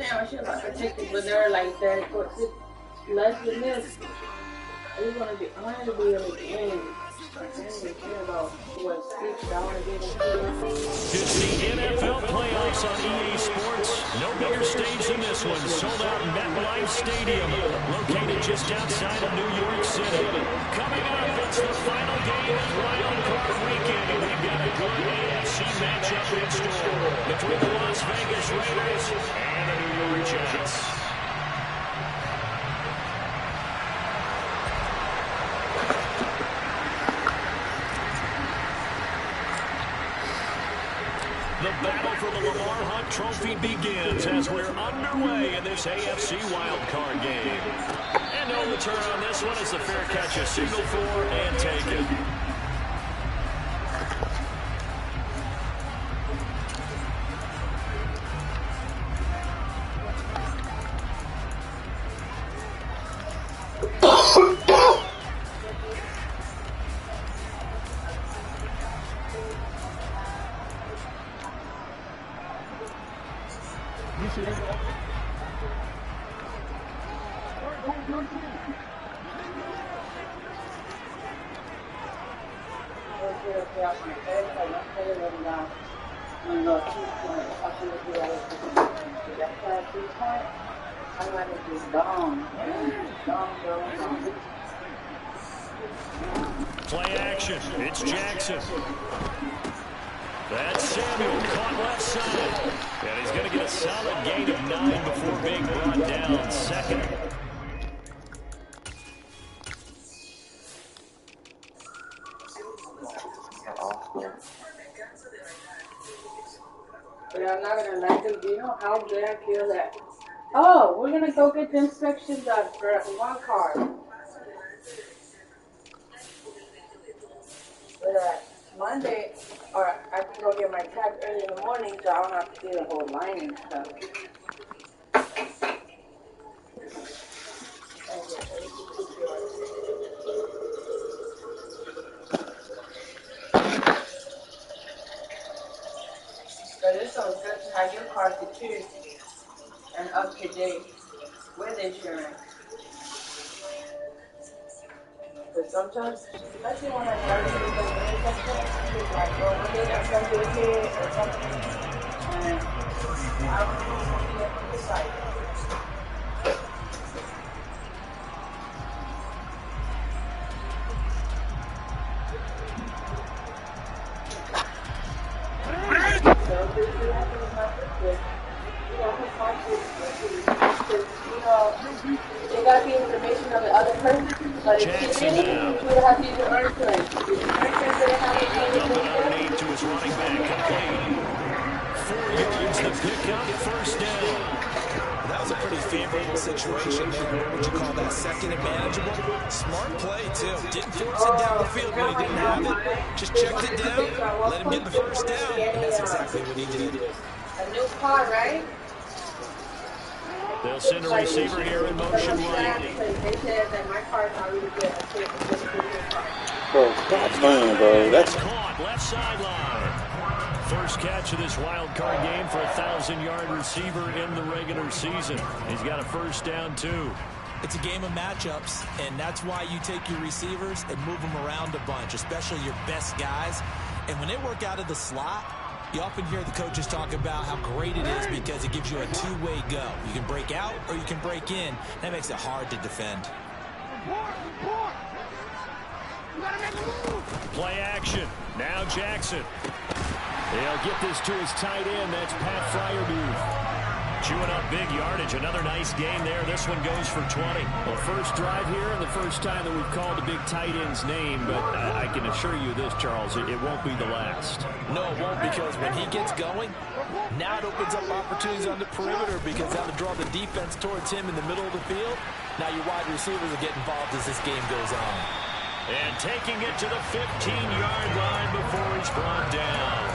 now, she was like protected, but they're like that. Less than this, I wanted to be able to win. It's the NFL playoffs on EA Sports. No bigger stage than this one. Sold out MetLife Stadium, located just outside of New York City. Coming up, it's the final game of Wild Card Weekend, and we've got a good AFC matchup in store between the Las Vegas Raiders and the New York Giants. The battle for the Lamar Hunt Trophy begins as we're underway in this AFC wildcard game. And no return on this one as the fair catch is signaled for and taken. Play action. It's Jackson. That's Samuel caught left side. And he's going to get a solid gain of 9 before being brought down second. But I'm not going to lie to you. Do you know how good I feel that? Oh, we're going to go get the inspection done for one car. But Monday, or I can go get my tag early in the morning so I don't have to do the whole line and stuff. But it's so good to have your car secured and up to date with insurance. But sometimes, especially when I start to do something, like, well, one day I'm going to do a kid or something, and I don't know what to decide. So, this is happening my birthday. They got the information of the other person, but if she didn't, she would have to use the earn claim. Underneath to his running back, complete. 4 yards to pick up, first down. That was a pretty favorable situation there. What would you call that? Second and manageable? Smart play, too. Didn't force it down the field when he didn't have it. Just checked it down, let him get the first down, and that's exactly what he did. A new car, right? They'll send a receiver here in motion right. They said that my car's not really good. Bro, stop playing, bro. That's caught left sideline. First catch of this wild card game for a 1,000-yard receiver in the regular season. He's got a first down, too. It's a game of matchups, and that's why you take your receivers and move them around a bunch, especially your best guys. And when they work out of the slot, you often hear the coaches talk about how great it is because it gives you a two-way go. You can break out or you can break in. That makes it hard to defend. Play action. Now Jackson. They'll get this to his tight end. That's Pat Freiermuth. Chewing up big yardage. Another nice gain there. This one goes for 20. Well, first drive here and the first time that we've called a big tight end's name. But I can assure you this, Charles, it won't be the last. No, it won't, because when he gets going, now it opens up opportunities on the perimeter because that'll draw the defense towards him in the middle of the field. Now your wide receivers will get involved as this game goes on. And taking it to the 15-yard line before he's brought down.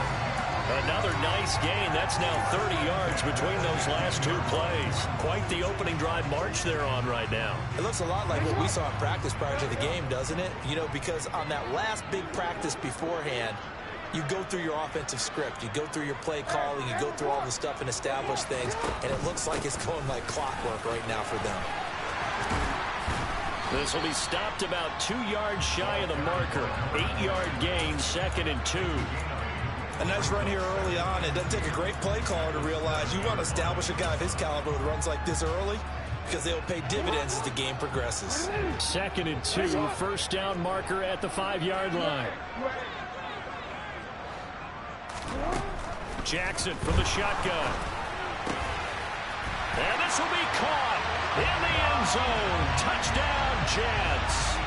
Another nice gain. That's now 30 yards between those last two plays. Quite the opening drive march they're on right now. It looks a lot like what we saw in practice prior to the game, doesn't it? You know, because on that last big practice beforehand, you go through your offensive script. You go through your play calling. You go through all the stuff and establish things. And it looks like it's going like clockwork right now for them. This will be stopped about 2 yards shy of the marker. 8-yard gain, 2nd and 2. A nice run here early on. It doesn't take a great play caller to realize you want to establish a guy of his caliber who runs like this early, because they'll pay dividends as the game progresses. 2nd and 2, first down marker at the 5-yard line. Jackson from the shotgun. And this will be caught in the end zone. Touchdown, Jets.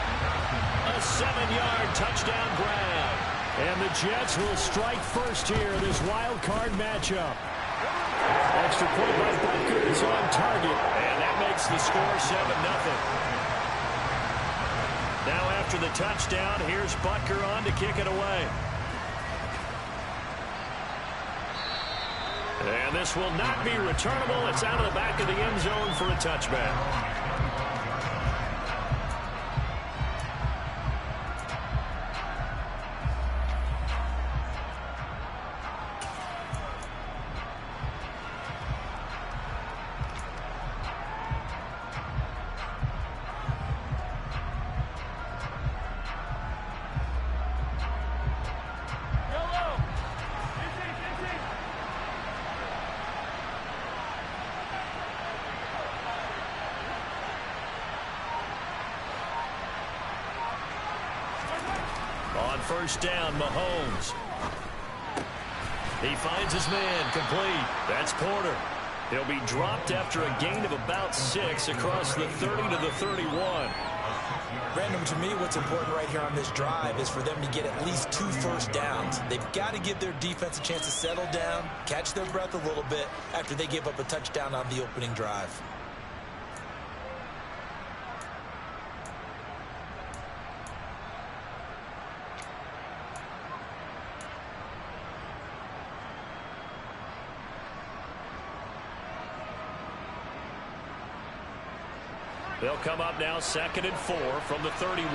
A 7-yard touchdown grab. And the Jets will strike first here, this wild card matchup. Extra point by Butker is on target, and that makes the score 7-0. Now after the touchdown, here's Butker on to kick it away. And this will not be returnable. It's out of the back of the end zone for a touchback. On first down, Mahomes. He finds his man, complete. That's Porter. He'll be dropped after a gain of about 6 across the 30 to the 31. Brandon, to me, what's important right here on this drive is for them to get at least 2 first downs. They've got to give their defense a chance to settle down, catch their breath a little bit after they give up a touchdown on the opening drive. They'll come up now 2nd and 4 from the 31.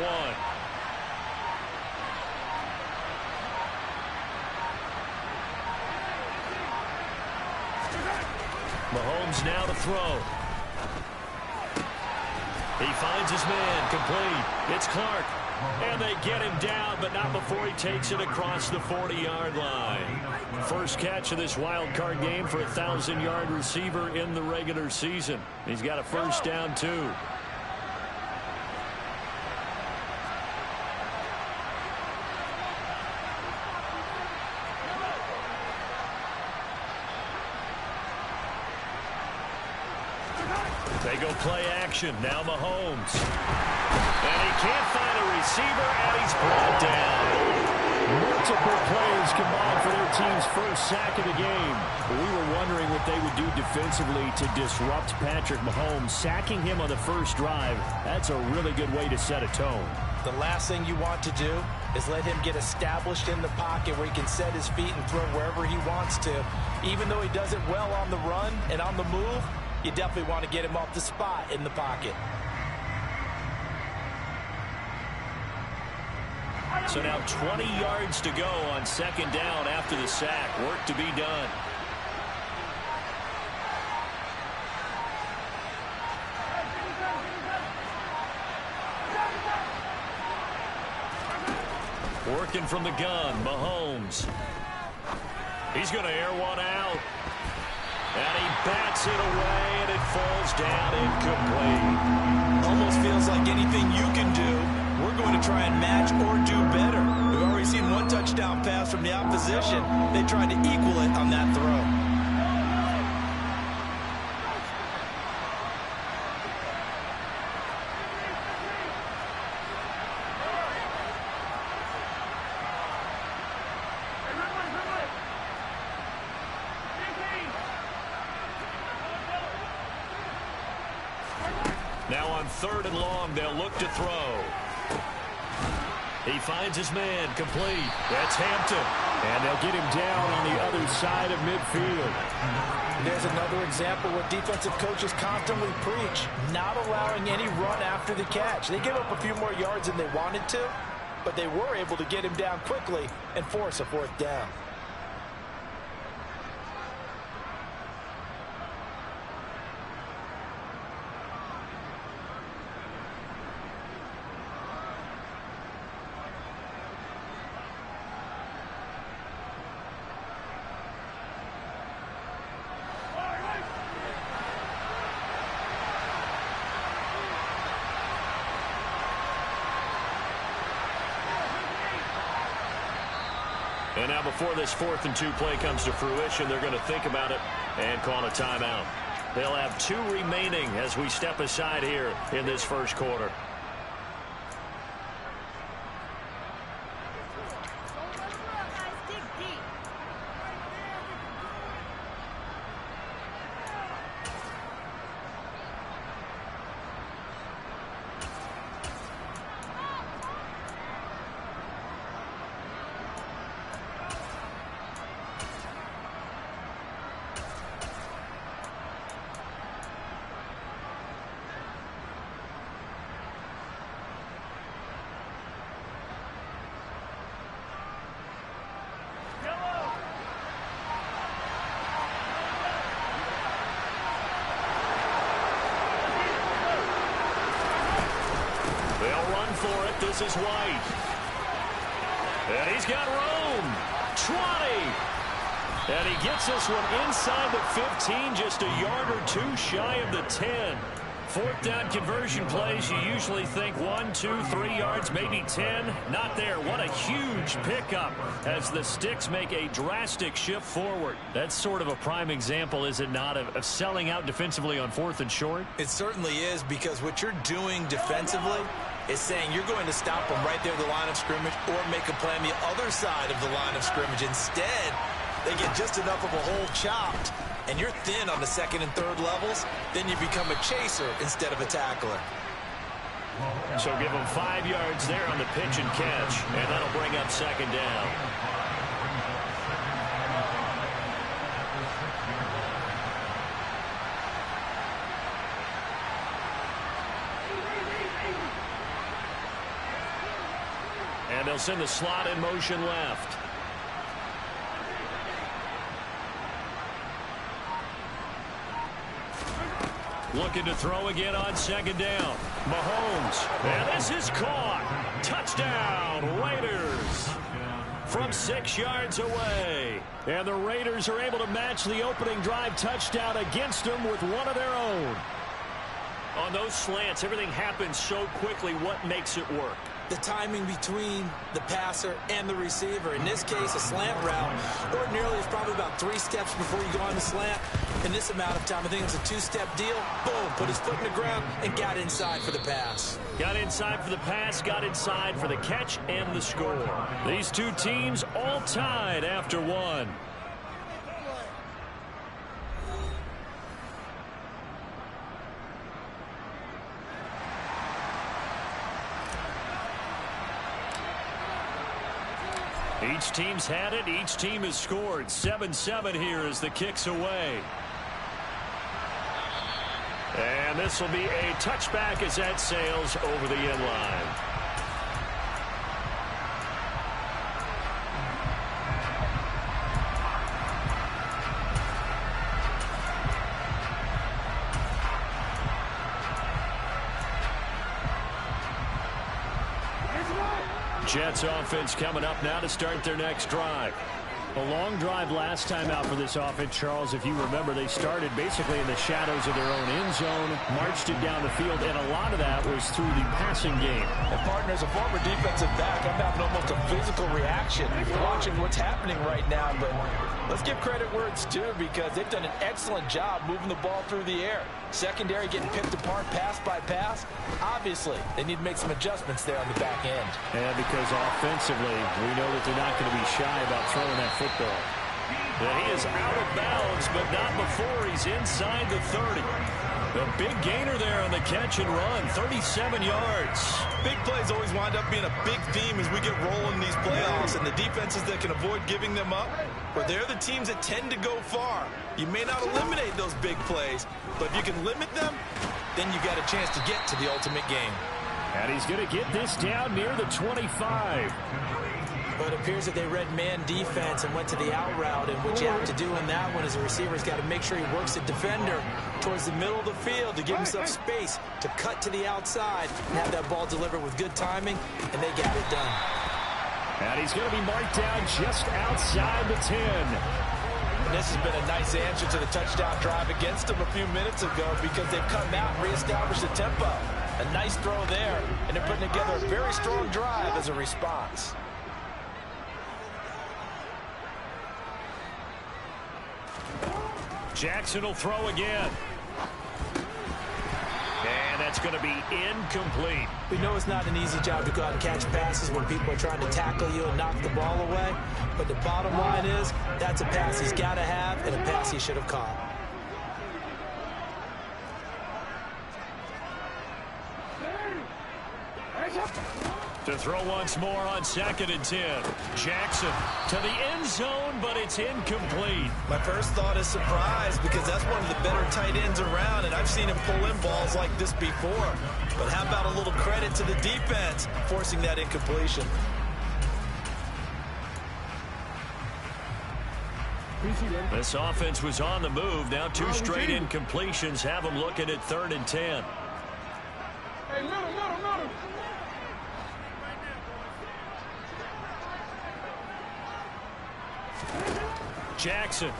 Mahomes now to throw. He finds his man, complete. It's Clark. And they get him down, but not before he takes it across the 40-yard line. First catch of this wild card game for a 1,000-yard receiver in the regular season. He's got a first down, too. They go play action. Now Mahomes. And he can't find a receiver, and he's brought down. Multiple players combined for their team's first sack of the game. We were wondering what they would do defensively to disrupt Patrick Mahomes. Sacking him on the first drive, that's a really good way to set a tone. The last thing you want to do is let him get established in the pocket where he can set his feet and throw wherever he wants to. Even though he does it well on the run and on the move, you definitely want to get him off the spot in the pocket. So now 20 yards to go on 2nd down after the sack. Work to be done. Working from the gun, Mahomes. He's going to air one out. And he bats it away, and it falls down incomplete. Almost feels like anything you can do, we're going to try and match or do better. We've already seen one touchdown pass from the opposition. They tried to equal it on that throw. Now on 3rd and long, they'll look to throw. He finds his man, complete. That's Hampton. And they'll get him down on the other side of midfield. There's another example what defensive coaches constantly preach, not allowing any run after the catch. They give up a few more yards than they wanted to, but they were able to get him down quickly and force a fourth down. And now before this 4th and 2 play comes to fruition, they're going to think about it and call a timeout. They'll have 2 remaining as we step aside here in this first quarter. For it. This is White. And he's got room. 20. And he gets this one inside the 15, just a yard or 2 shy of the 10. 4th down conversion plays, you usually think 1, 2, 3 yards, maybe 10. Not there. What a huge pickup as the Sticks make a drastic shift forward. That's sort of a prime example, is it not, of selling out defensively on 4th and short? It certainly is, because what you're doing defensively is saying you're going to stop them right there at the line of scrimmage or make a play on the other side of the line of scrimmage. Instead, they get just enough of a hole chopped, and you're thin on the 2nd and 3rd levels, then you become a chaser instead of a tackler. So give them 5 yards there on the pitch and catch, and that'll bring up 2nd down. And they'll send the slot in motion left. Looking to throw again on 2nd down. Mahomes. And this is caught. Touchdown, Raiders. From 6 yards away. And the Raiders are able to match the opening drive touchdown against them with one of their own. On those slants, everything happens so quickly. What makes it work? The timing between the passer and the receiver. In this case, a slant route ordinarily is probably about 3 steps before you go on the slant. In this amount of time, I think it's a 2-step deal. Boom, put his foot in the ground and got inside for the pass. Got inside for the pass, got inside for the catch and the score. These 2 teams all tied after 1. Each team's had it. Each team has scored. 7-7 here as the kick's away. And this will be a touchback as that sails over the end line. Jets offense coming up now to start their next drive. A long drive last time out for this offense, Charles. If you remember, they started basically in the shadows of their own end zone, marched it down the field, and a lot of that was through the passing game. And partner, as a former defensive back, I'm having almost a physical reaction watching what's happening right now. But let's give credit where it's due, because they've done an excellent job moving the ball through the air. Secondary getting picked apart pass by pass. Obviously, they need to make some adjustments there on the back end. And because offensively, we know that they're not going to be shy about throwing that football. And he is out of bounds, but not before he's inside the 30. A big gainer there on the catch and run, 37 yards. Big plays always wind up being a big theme as we get rolling in these playoffs, and the defenses that can avoid giving them up, or they're the teams that tend to go far. You may not eliminate those big plays, but if you can limit them, then you got a chance to get to the ultimate game. And he's going to get this down near the 25. But it appears that they read man defense and went to the out route, and what you have to do in that one is the receiver's got to make sure he works the defender towards the middle of the field to give himself space to cut to the outside and have that ball delivered with good timing, and they got it done. And he's going to be marked down just outside the 10. This has been a nice answer to the touchdown drive against them a few minutes ago because they've come out and reestablished the tempo. A nice throw there, and they're putting together a very strong drive as a response. Jackson will throw again. And that's going to be incomplete. We know it's not an easy job to go out and catch passes when people are trying to tackle you and knock the ball away. But the bottom line is, that's a pass he's got to have and a pass he should have caught. To throw once more on 2nd and 10. Jackson to the end zone, but it's incomplete. My first thought is surprise because that's one of the better tight ends around, and I've seen him pull in balls like this before. But how about a little credit to the defense forcing that incompletion? This offense was on the move. Now 2 straight incompletions have them looking at 3rd and 10. Hey, no. Jackson.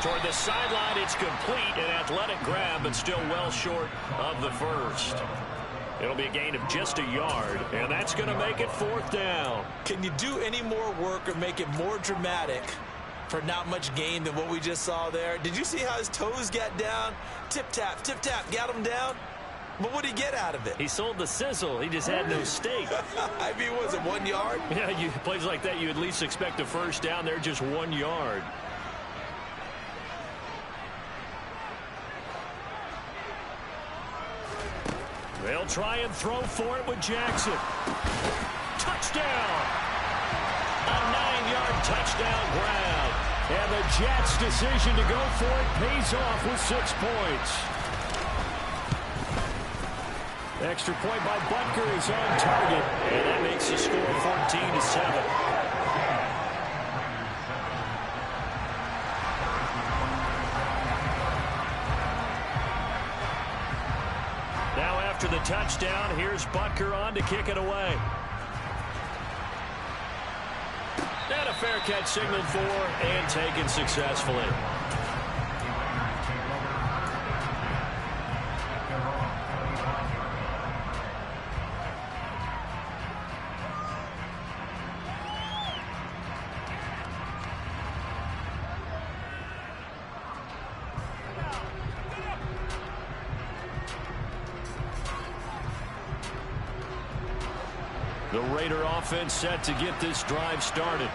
Toward the sideline, it's complete. An athletic grab, but still well short of the first. It'll be a gain of just a yard, and that's going to make it 4th down. Can you do any more work or make it more dramatic for not much gain than what we just saw there? Did you see how his toes got down? Tip-tap, got him down. But what did he get out of it? He sold the sizzle. He just had no steak. I mean, was it 1 yard? Yeah, plays like that, you at least expect a first down. They're just 1 yard. They'll try and throw for it with Jackson. Touchdown! A 9-yard touchdown grab. And the Jets' decision to go for it pays off with 6 points. Extra point by Butker is on target, and that makes the score 14-7. Now after the touchdown, here's Butker on to kick it away. And a fair catch signaled for and taken successfully. The Raider offense set to get this drive started.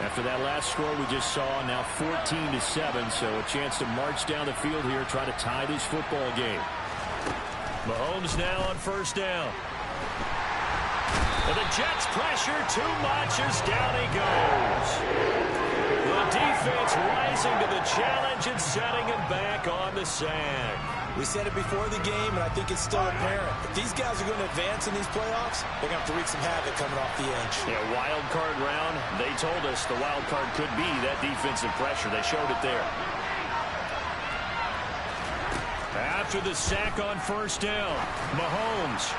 After that last score we just saw, now 14-7, so a chance to march down the field here, try to tie this football game. Mahomes now on 1st down. And the Jets pressure too much as down he goes. The defense rising to the challenge and setting him back on the sack. We said it before the game, and I think it's still apparent. If these guys are going to advance in these playoffs, they're going to have to wreak some havoc coming off the edge. Yeah, wild card round. They told us the wild card could be that defensive pressure. They showed it there. After the sack on 1st down, Mahomes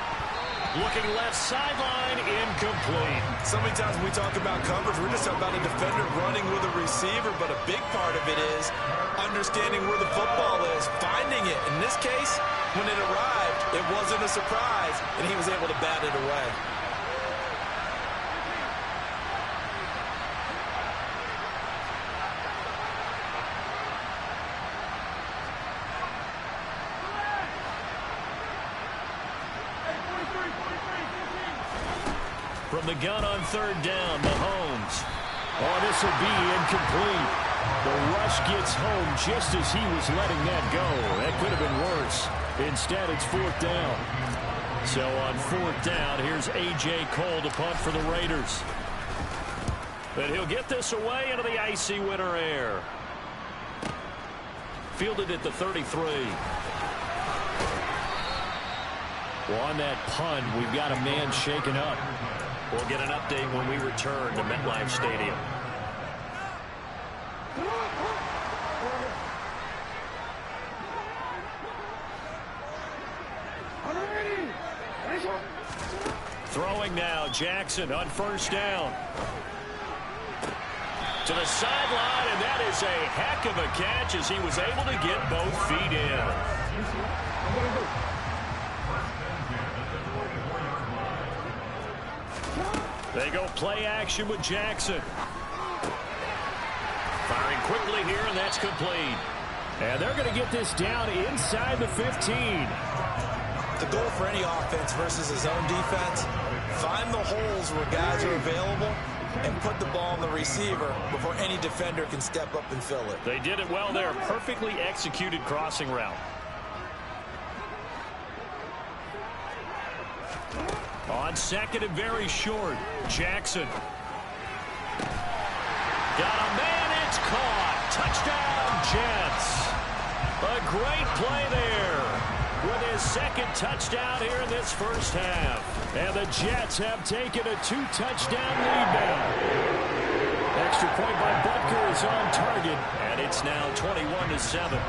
looking left sideline, incomplete. So many times when we talk about coverage, we're just talking about a defender running with a receiver, but a big part of it is understanding where the football is, finding it. In this case, when it arrived, it wasn't a surprise, and he was able to bat it away. From the gun on 3rd down, Mahomes. Oh, this will be incomplete. The rush gets home just as he was letting that go. That could have been worse. Instead, it's 4th down. So on 4th down, here's A.J. Cole to punt for the Raiders. But he'll get this away into the icy winter air. Fielded at the 33. Well, on that punt, we've got a man shaken up. We'll get an update when we return to MetLife Stadium. Throwing now, Jackson on first down. To the sideline, and that is a heck of a catch as he was able to get both feet in. They go play action with Jackson. Firing quickly here, and that's complete. And they're going to get this down inside the 15. The goal for any offense versus his own defense, find the holes where guys are available and put the ball on the receiver before any defender can step up and fill it. They did it well there. Perfectly executed crossing route. On second and very short, Jackson. Got a man, it's caught. Touchdown, Jets. A great play there with his second touchdown here in this first half. And the Jets have taken a 2-touchdown lead now. Extra point by Butker is on target, and it's now 21-7.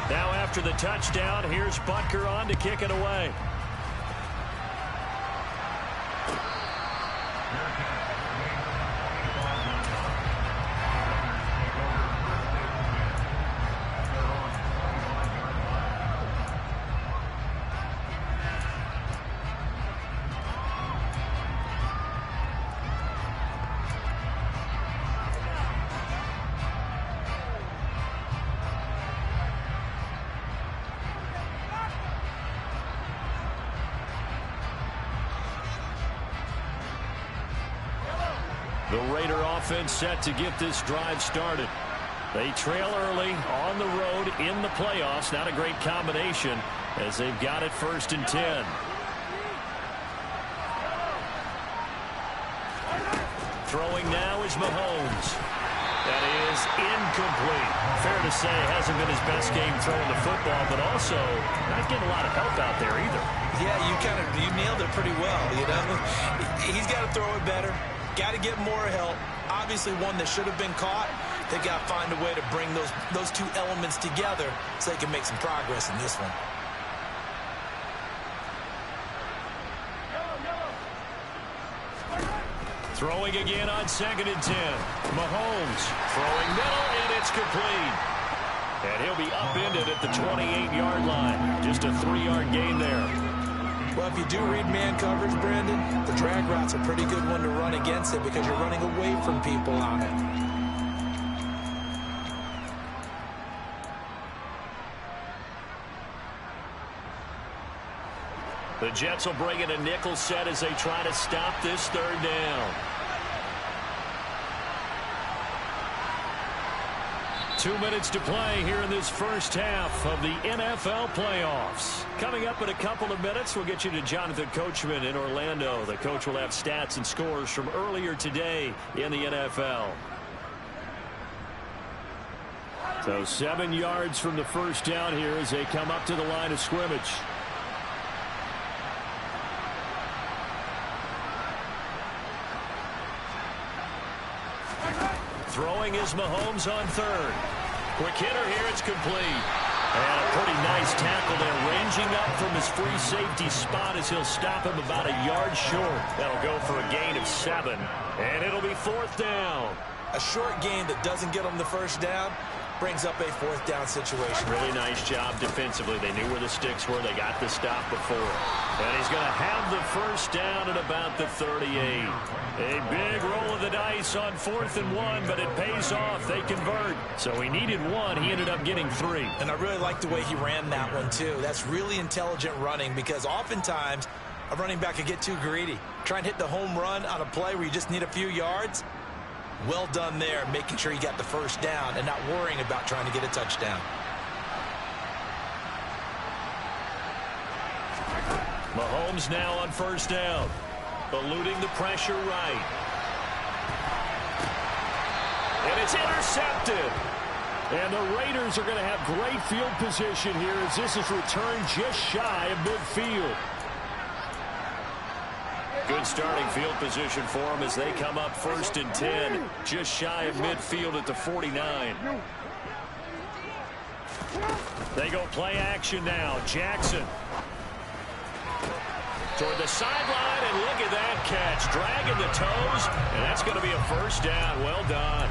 Now after the touchdown, here's Butker on to kick it away. The Raider offense set to get this drive started. They trail early on the road in the playoffs. Not a great combination as they've got it 1st and 10. Throwing now is Mahomes. That is incomplete. Fair to say, hasn't been his best game throwing the football, but also not getting a lot of help out there either. Yeah, you nailed it pretty well, you know. He's got to throw it better. Got to get more help. Obviously one that should have been caught. They got to find a way to bring those two elements together so they can make some progress in this one. Throwing again on 2nd and 10. Mahomes throwing middle, and it's complete. And he'll be upended at the 28-yard line. Just a 3-yard gain there. Well, if you do read man coverage, Brandon, the drag route's a pretty good one to run against it because you're running away from people on it. The Jets will bring in a nickel set as they try to stop this 3rd down. 2 minutes to play here in this first half of the NFL playoffs. Coming up in a couple of minutes, we'll get you to Jonathan Coachman in Orlando. The coach will have stats and scores from earlier today in the NFL. So 7 yards from the first down here as they come up to the line of scrimmage. Throwing is Mahomes on 3rd. Quick hitter here, it's complete. And a pretty nice tackle there, ranging up from his free safety spot as he'll stop him about a yard short. That'll go for a gain of 7, and it'll be 4th down. A short gain that doesn't get him the first down brings up a 4th down situation. Really nice job defensively. They knew where the sticks were. They got the stop before. And he's going to have the first down at about the 38. A big roll of the dice on 4th and 1, but it pays off. They convert. So he needed 1. He ended up getting 3. And I really like the way he ran that one, too. That's really intelligent running because oftentimes a running back could get too greedy. Try and hit the home run on a play where you just need a few yards. Well done there, making sure you got the first down and not worrying about trying to get a touchdown. Mahomes now on first down. Eluding the pressure right. And it's intercepted. And the Raiders are going to have great field position here as this is returned just shy of midfield. Good starting field position for them as they come up 1st and 10, just shy of midfield at the 49. They go play action now. Jackson toward the sideline, and look at that catch. Dragging the toes, and that's going to be a first down. Well done.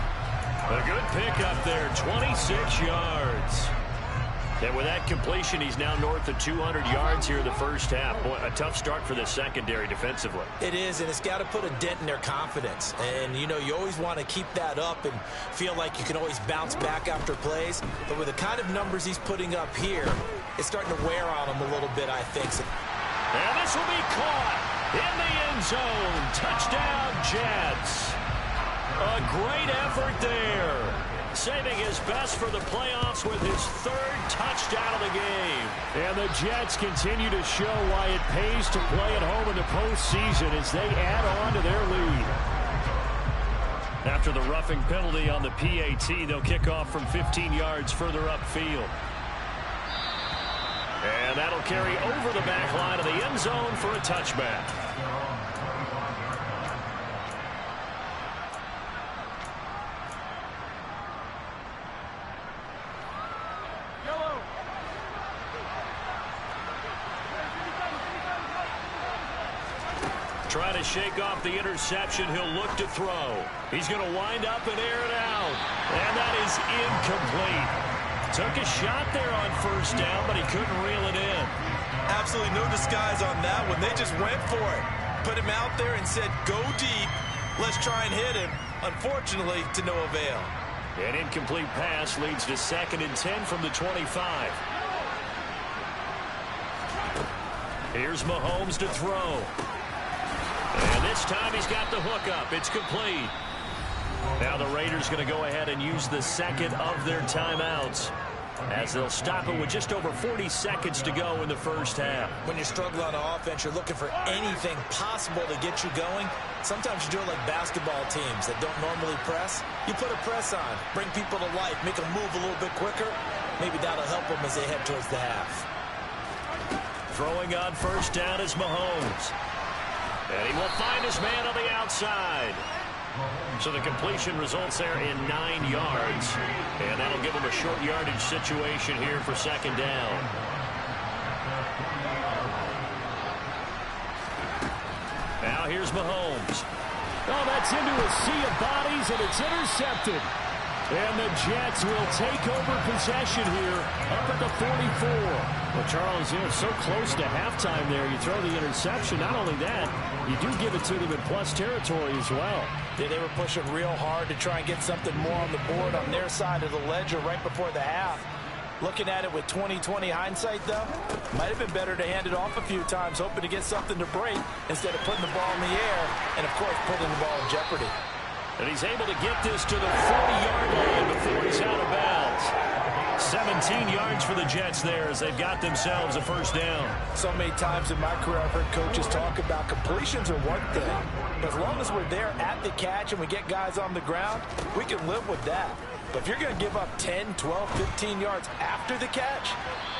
A good pickup there, 26 yards. And with that completion, he's now north of 200 yards here in the first half. Boy, a tough start for the secondary defensively. It is, and it's got to put a dent in their confidence. And, you know, you always want to keep that up and feel like you can always bounce back after plays. But with the kind of numbers he's putting up here, it's starting to wear on him a little bit, I think. And this will be caught in the end zone. Touchdown, Jets. A great effort there. Saving his best for the playoffs with his 3rd touchdown of the game. And the Jets continue to show why it pays to play at home in the postseason as they add on to their lead. After the roughing penalty on the PAT, they'll kick off from 15 yards further upfield. And that'll carry over the back line of the end zone for a touchback. Trying to shake off the interception. He'll look to throw. He's going to wind up and air it out. And that is incomplete. Took a shot there on 1st down, but he couldn't reel it in. Absolutely no disguise on that one. They just went for it. Put him out there and said, go deep. Let's try and hit him. Unfortunately, to no avail. An incomplete pass leads to 2nd and 10 from the 25. Here's Mahomes to throw. And this time he's got the hook up. It's complete. Now the Raiders going to go ahead and use the 2nd of their timeouts as they'll stop it with just over 40 seconds to go in the first half. When you struggle on offense, you're looking for anything possible to get you going. Sometimes you do it like basketball teams that don't normally press. You put a press on, bring people to life, make them move a little bit quicker. Maybe that'll help them as they head towards the half. Throwing on 1st down is Mahomes. And he will find his man on the outside. So the completion results there in 9 yards. And that'll give him a short yardage situation here for 2nd down. Now here's Mahomes. Oh, that's into a sea of bodies, and it's intercepted. And the Jets will take over possession here up at the 44. Well, Charles, you know, so close to halftime there. You throw the interception. Not only that, you do give it to them in plus territory as well. Yeah, they were pushing real hard to try and get something more on the board on their side of the ledger right before the half. Looking at it with 20/20 hindsight, though, might have been better to hand it off a few times, hoping to get something to break instead of putting the ball in the air and, of course, putting the ball in jeopardy. And he's able to get this to the 40-yard line before he's out of bounds. 17 yards for the Jets there as they've got themselves a 1st down. So many times in my career I've heard coaches talk about completions are one thing. But as long as we're there at the catch and we get guys on the ground, we can live with that. But if you're going to give up 10, 12, 15 yards after the catch,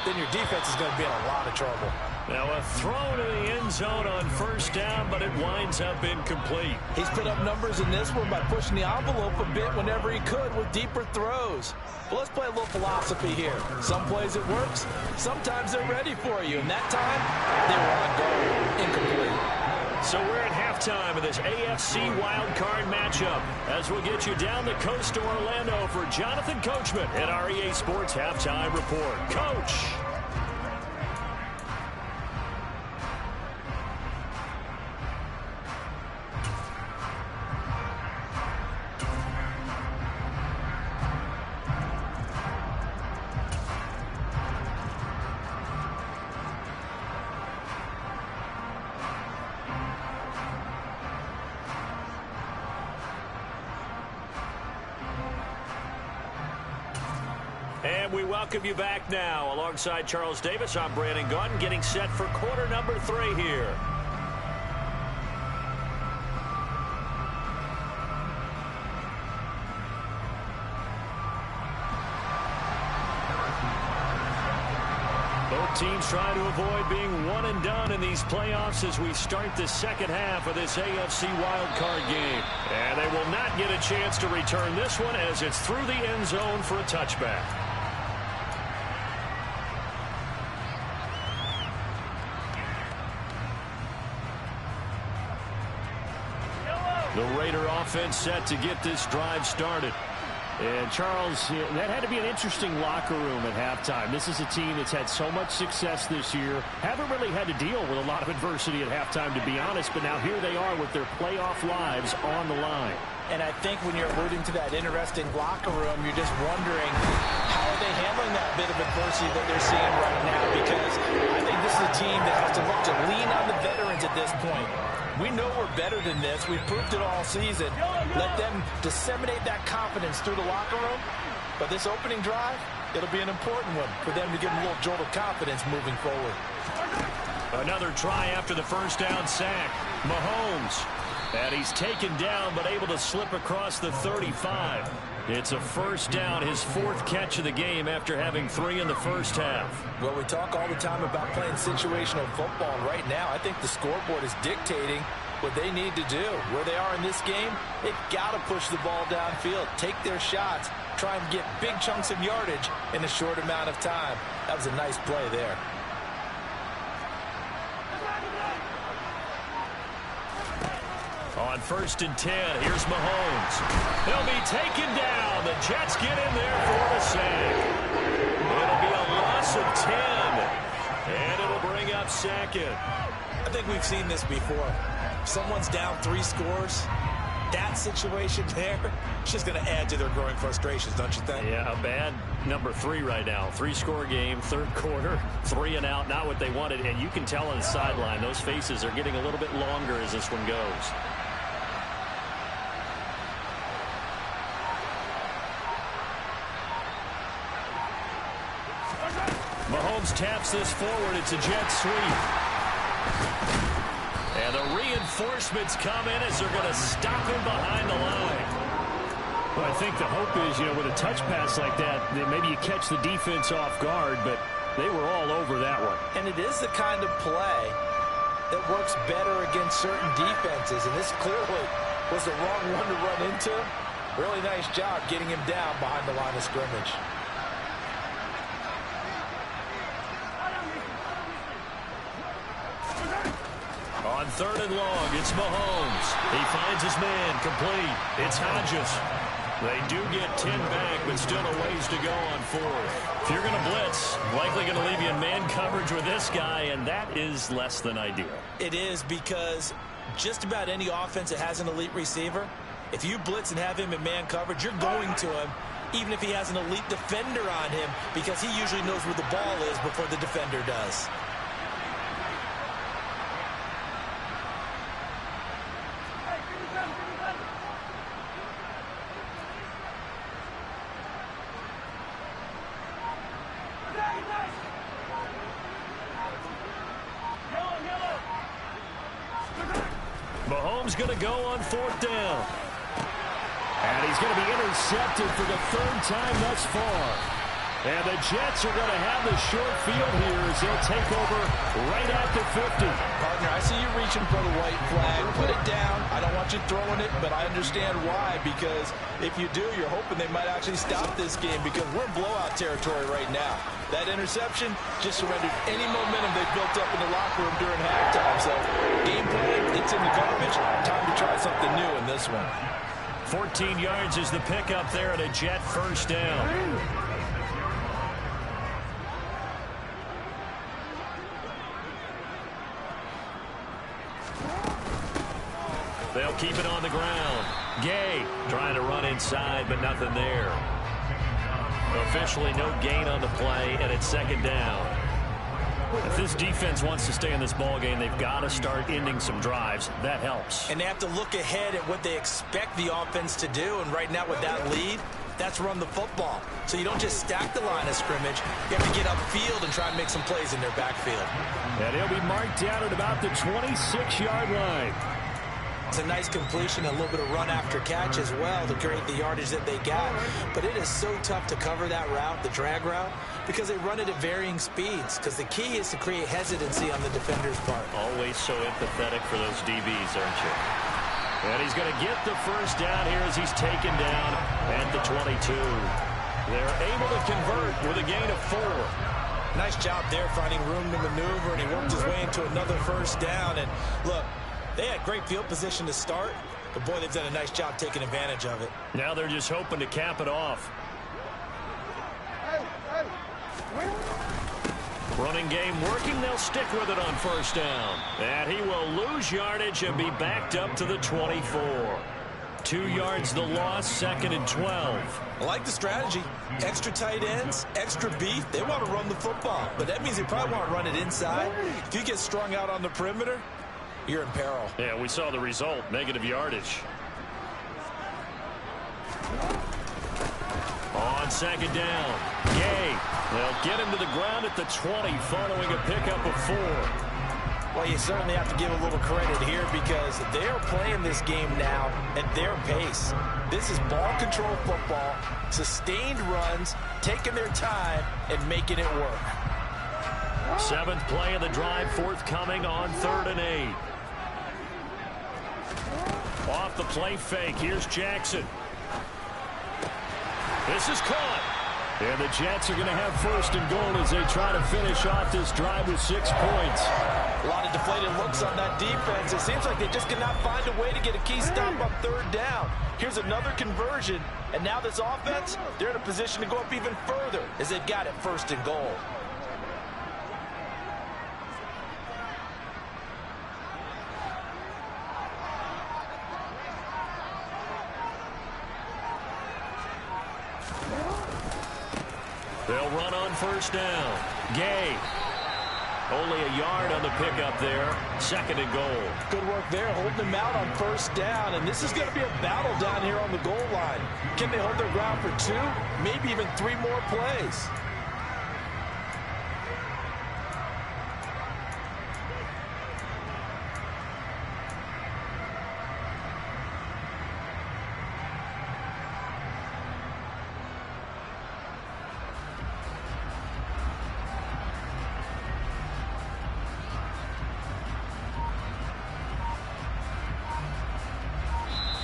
then your defense is going to be in a lot of trouble. Now a throw to the end zone on 1st down, but it winds up incomplete. He's put up numbers in this one by pushing the envelope a bit whenever he could with deeper throws. But let's play a little philosophy here. Some plays it works, sometimes they're ready for you. And that time, they were on goal, incomplete. So we're at halftime of this AFC wildcard matchup as we'll get you down the coast to Orlando for Jonathan Coachman at our EA Sports Halftime Report. Coach. And we welcome you back now. Alongside Charles Davis, I'm Brandon Gaudin, getting set for quarter number 3 here. Both teams trying to avoid being one and done in these playoffs as we start the second half of this AFC wildcard game. And they will not get a chance to return this one as it's through the end zone for a touchback. The Raider offense set to get this drive started. And, Charles, that had to be an interesting locker room at halftime. This is a team that's had so much success this year. Haven't really had to deal with a lot of adversity at halftime, to be honest. But now here they are with their playoff lives on the line. And I think when you're alluding to that interesting locker room, you're just wondering how are they handling that bit of adversity that they're seeing right now. Because I think this is a team that has to look to lean on the veterans at this point. We know we're better than this. We've proved it all season. Let them disseminate that confidence through the locker room. But this opening drive, it'll be an important one for them to give them a little jolt of confidence moving forward. Another try after the first down sack. Mahomes. And he's taken down but able to slip across the 35. It's a first down, his fourth catch of the game after having 3 in the first half. Well, we talk all the time about playing situational football. And right now, I think the scoreboard is dictating what they need to do. Where they are in this game, they've got to push the ball downfield, take their shots, try and get big chunks of yardage in a short amount of time. That was a nice play there. On 1st and 10, here's Mahomes. He'll be taken down. The Jets get in there for the sack. It'll be a loss of 10, and it'll bring up second. I think we've seen this before. If someone's down 3 scores, that situation there, it's just going to add to their growing frustrations, don't you think? Yeah, a bad number 3 right now. 3-score game, third quarter, 3 and out, not what they wanted. And you can tell on the sideline, those faces are getting a little bit longer as this one goes. Mahomes taps this forward. It's a jet sweep. And the reinforcements come in as they're going to stop him behind the line. Well, I think the hope is, with a touch pass like that maybe you catch the defense off guard, but they were all over that one. And it is the kind of play that works better against certain defenses, and this clearly was the wrong one to run into. Really nice job getting him down behind the line of scrimmage. On 3rd and long, it's Mahomes. He finds his man complete. It's Hodges. They do get 10 back, but still a ways to go on 4th. If you're going to blitz, likely going to leave you in man coverage with this guy, and that is less than ideal. It is, because just about any offense that has an elite receiver, if you blitz and have him in man coverage, you're going to him, even if he has an elite defender on him, because he usually knows where the ball is before the defender does. Mahomes going to go on 4th down. And he's going to be intercepted for the 3rd time thus far. And the Jets are going to have the short field here as they'll take over right at the 50. Partner, I see you reaching for the white flag. Put it down. I don't want you throwing it, but I understand why. Because if you do, you're hoping they might actually stop this game, because we're in blowout territory right now. That interception just surrendered any momentum they built up in the locker room during halftime. So game plan, it's in the garbage. Time to try something new in this one. 14 yards is the pickup there at a Jet 1st down. They'll keep it on the ground. Gay trying to run inside, but nothing there. Officially no gain on the play, and it's 2nd down. If this defense wants to stay in this ball game, they've got to start ending some drives. That helps. And they have to look ahead at what they expect the offense to do. And right now with that lead, that's run the football. So you don't just stack the line of scrimmage. You have to get upfield and try and make some plays in their backfield. And he'll be marked down at about the 26-yard line. It's a nice completion, a little bit of run after catch as well to create the yardage that they got. But it is so tough to cover that route, the drag route, because they run it at varying speeds. Because the key is to create hesitancy on the defender's part. Always so empathetic for those DBs, aren't you? And he's going to get the first down here as he's taken down at the 22. They're able to convert with a gain of 4. Nice job there finding room to maneuver, and he worked his way into another first down. And look, they had great field position to start, but boy, they've done a nice job taking advantage of it. Now they're just hoping to cap it off. Running game working. They'll stick with it on first down. And he will lose yardage and be backed up to the 24. 2 yards the loss, 2nd and 12. I like the strategy. Extra tight ends, extra beef. They want to run the football, but that means they probably want to run it inside. If you get strung out on the perimeter, you're in peril. Yeah, we saw the result, negative yardage. On 2nd down, Gay. They'll get him to the ground at the 20 following a pickup of 4. Well, you certainly have to give a little credit here because they're playing this game now at their pace. This is ball control football, sustained runs, taking their time, and making it work. 7th play of the drive, forthcoming on 3rd and 8. Off the play fake, here's Jackson. This is caught. And the Jets are going to have 1st and goal as they try to finish off this drive with 6 points. A lot of deflated looks on that defense. It seems like they just cannot find a way to get a key stop on 3rd down. Here's another conversion, and now this offense, they're in a position to go up even further as they've got it 1st and goal. They'll run on 1st down. Gay. Only a yard on the pickup there. 2nd and goal. Good work there, holding them out on 1st down. And this is going to be a battle down here on the goal line. Can they hold their ground for 2, maybe even 3 more plays?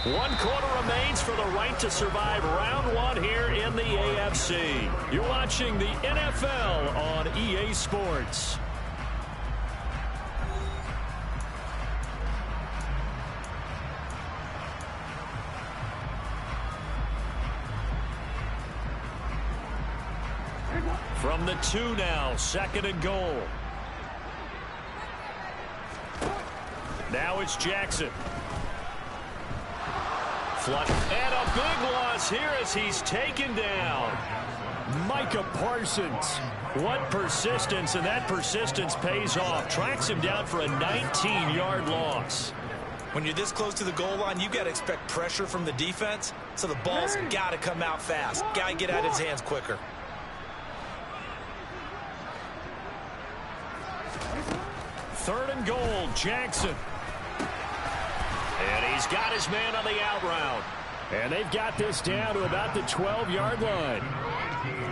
One quarter remains for the right to survive round 1 here in the AFC. You're watching the NFL on EA Sports. From the 2 now, 2nd and goal. Now it's Jackson. Flush. And a big loss here as he's taken down. Micah Parsons. What persistence, and that persistence pays off. Tracks him down for a 19-yard loss. When you're this close to the goal line, you got to expect pressure from the defense, so the ball's got to come out fast. Got to get out of his hands quicker. Third and goal, Jackson. And he's got his man on the out route. And they've got this down to about the 12-yard line.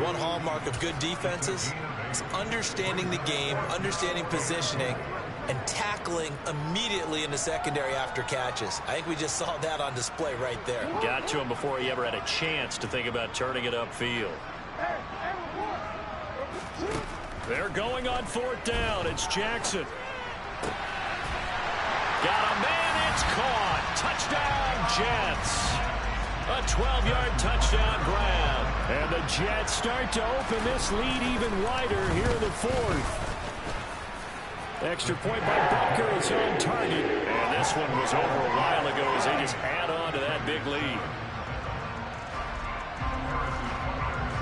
One hallmark of good defenses is understanding the game, understanding positioning, and tackling immediately in the secondary after catches. I think we just saw that on display right there. Got to him before he ever had a chance to think about turning it upfield. They're going on 4th down. It's Jackson. Got a man, it's caught. Touchdown, Jets. A 12-yard touchdown grab. And the Jets start to open this lead even wider here in the 4th. Extra point by Butker is on target. And this one was over a while ago as they just add on to that big lead.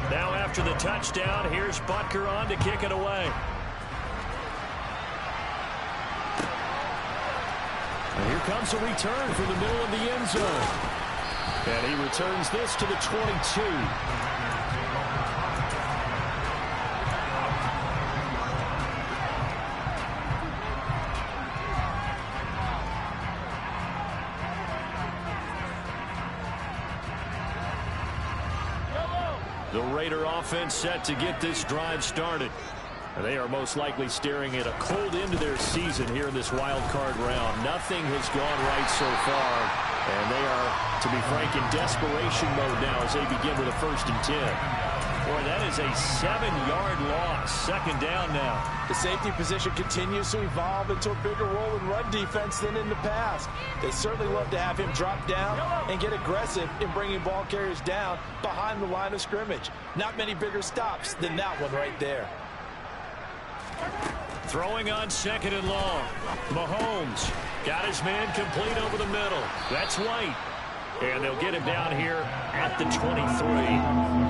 Now after the touchdown, here's Butker on to kick it away. And here comes a return from the middle of the end zone. And he returns this to the 22. The Raider offense set to get this drive started. They are most likely staring at a cold end to their season here in this wild card round. Nothing has gone right so far, and they are, to be frank, in desperation mode now as they begin with a 1st and 10. Boy, that is a 7-yard loss. 2nd down now. The safety position continues to evolve into a bigger role in run defense than in the past. They certainly love to have him drop down and get aggressive in bringing ball carriers down behind the line of scrimmage. Not many bigger stops than that one right there. Throwing on 2nd and long. Mahomes got his man complete over the middle. That's White. And they'll get him down here at the 23.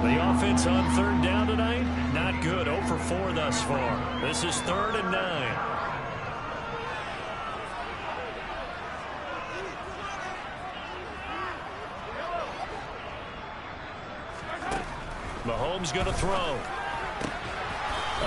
The offense on 3rd down tonight, not good. 0 for 4 thus far. This is 3rd and 9. Mahomes going to throw.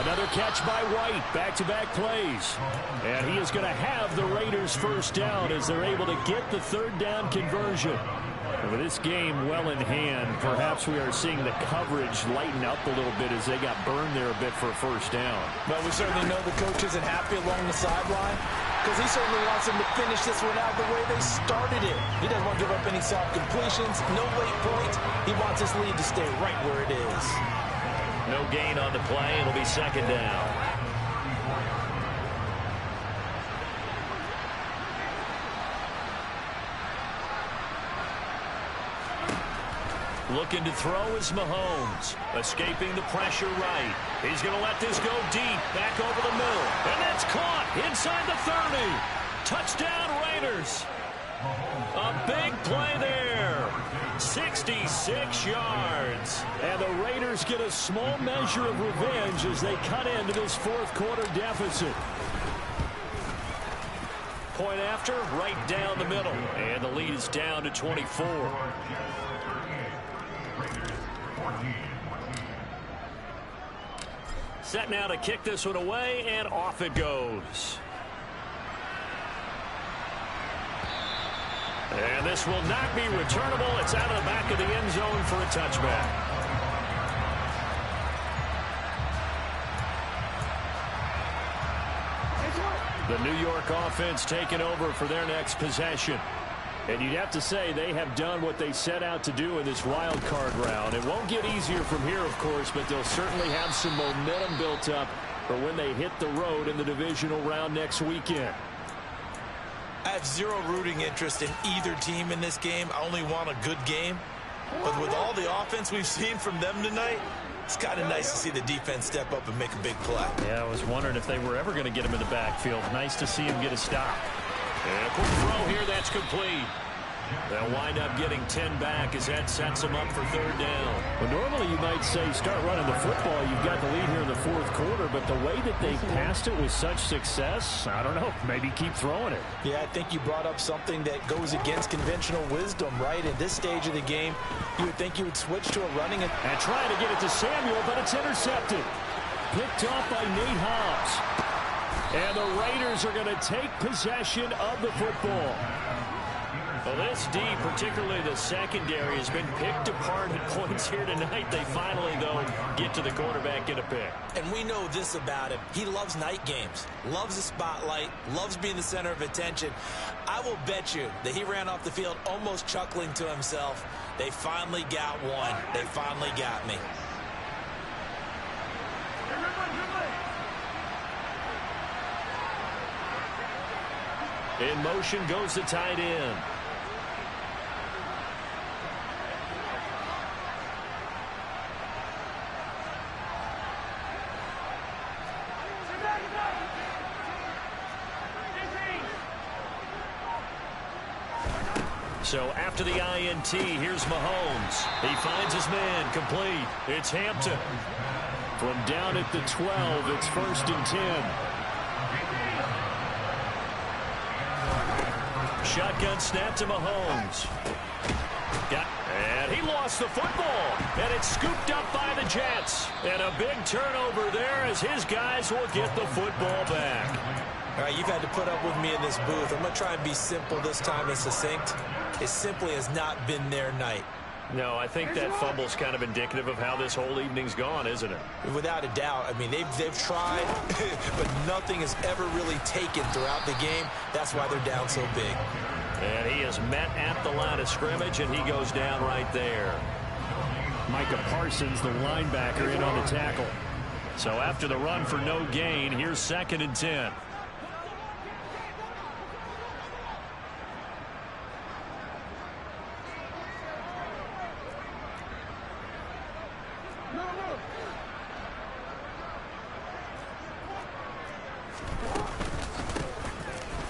Another catch by White. Back-to-back plays. And he is going to have the Raiders' 1st down as they're able to get the 3rd down conversion. And with this game well in hand, perhaps we are seeing the coverage lighten up a little bit as they got burned there a bit for a 1st down. But we certainly know the coach isn't happy along the sideline because he certainly wants them to finish this one out the way they started it. He doesn't want to give up any soft completions, no late points. He wants his lead to stay right where it is. No gain on the play. It'll be 2nd down. Looking to throw is Mahomes. Escaping the pressure right. He's going to let this go deep. Back over the middle. And that's caught inside the 30. Touchdown Raiders. A big play there. 66 yards. And the Raiders get a small measure of revenge as they cut into this 4th quarter deficit. Point after, right down the middle. And the lead is down to 24. Set now to kick this one away, and off it goes. And this will not be returnable. It's out of the back of the end zone for a touchback. The New York offense taking over for their next possession. And you'd have to say they have done what they set out to do in this wild card round. It won't get easier from here, of course, but they'll certainly have some momentum built up for when they hit the road in the divisional round next weekend. I have zero rooting interest in either team in this game. I only want a good game. But with all the offense we've seen from them tonight, it's kind of nice to see the defense step up and make a big play. Yeah, I was wondering if they were ever going to get him in the backfield. Nice to see him get a stop. And a quick throw here, that's complete. They'll wind up getting 10 back as that sets them up for 3rd down. Well, normally you might say start running the football. You've got the lead here in the 4th quarter, but the way that they passed it with such success, I don't know, maybe keep throwing it. Yeah, I think you brought up something that goes against conventional wisdom, right? At this stage of the game, you would think you would switch to a running. And trying to get it to Samuel, but it's intercepted. Picked off by Nate Hobbs. And the Raiders are going to take possession of the football. Well, this D, particularly the secondary, has been picked apart at points here tonight. They finally, though, get to the quarterback, get a pick. And we know this about him. He loves night games, loves the spotlight, loves being the center of attention. I will bet you that he ran off the field almost chuckling to himself. They finally got one. They finally got me. In motion goes the tight end. So after the INT, here's Mahomes. He finds his man complete. It's Hampton. From down at the 12, it's 1st and 10. Shotgun snap to Mahomes. And he lost the football. And it's scooped up by the Jets. And a big turnover there as his guys will get the football back. All right, you've had to put up with me in this booth. I'm going to try and be simple this time and succinct. It simply has not been their night. No, I think that fumble's kind of indicative of how this whole evening's gone, isn't it? Without a doubt. I mean, they've tried, but nothing has ever really taken throughout the game. That's why they're down so big. And he is met at the line of scrimmage, and he goes down right there. Micah Parsons, the linebacker, in on the tackle. So after the run for no gain, here's 2nd and 10.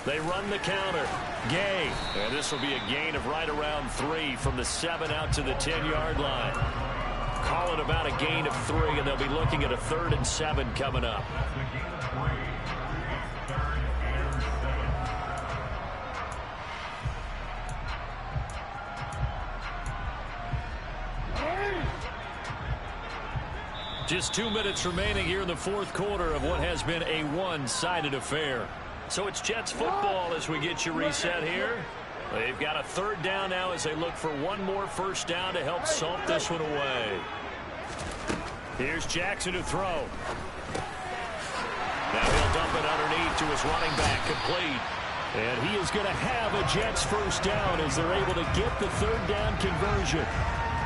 They run the counter. Gay. And this will be a gain of right around 3 from the 7 out to the 10-yard line. Calling about a gain of 3, and they'll be looking at a 3rd and 7 coming up. Just 2 minutes remaining here in the 4th quarter of what has been a one-sided affair. So it's Jets football as we get you reset here. They've got a 3rd down now as they look for one more 1st down to help salt this one away. Here's Jackson to throw. Now he'll dump it underneath to his running back, complete. And he is going to have a Jets 1st down as they're able to get the 3rd down conversion.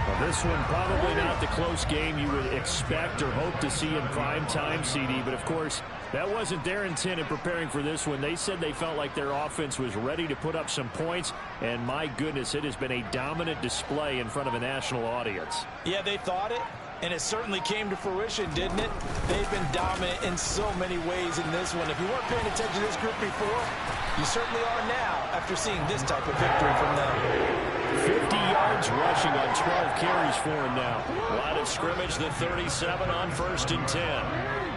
Well, this one probably not the close game you would expect or hope to see in prime time, CD. But, of course, that wasn't their intent in preparing for this one. They said they felt like their offense was ready to put up some points. And, my goodness, it has been a dominant display in front of a national audience. Yeah, they thought it, and it certainly came to fruition, didn't it? They've been dominant in so many ways in this one. If you weren't paying attention to this group before, you certainly are now after seeing this type of victory from them. 50 yards rushing on 12 carries for him now. Line of scrimmage, the 37 on 1st and 10.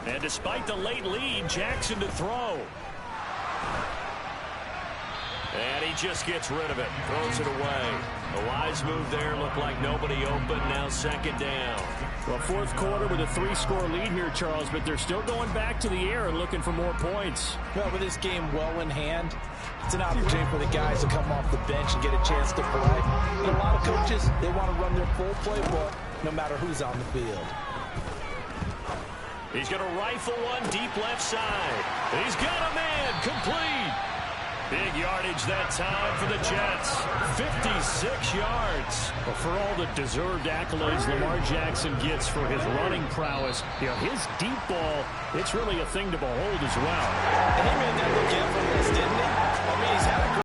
And despite the late lead, Jackson to throw. And he just gets rid of it, throws it away. A wise move there, looked like nobody open, now 2nd down. Well, 4th quarter with a 3-score lead here, Charles, but they're still going back to the air and looking for more points. Well, with this game well in hand, it's an opportunity for the guys to come off the bench and get a chance to play. And a lot of coaches, they want to run their full playbook no matter who's on the field. He's going to rifle one deep left side. He's got a man, complete. Big yardage that time for the Jets. 56 yards. Well, for all the deserved accolades Lamar Jackson gets for his running prowess, you know, his deep ball, it's really a thing to behold as well. And he may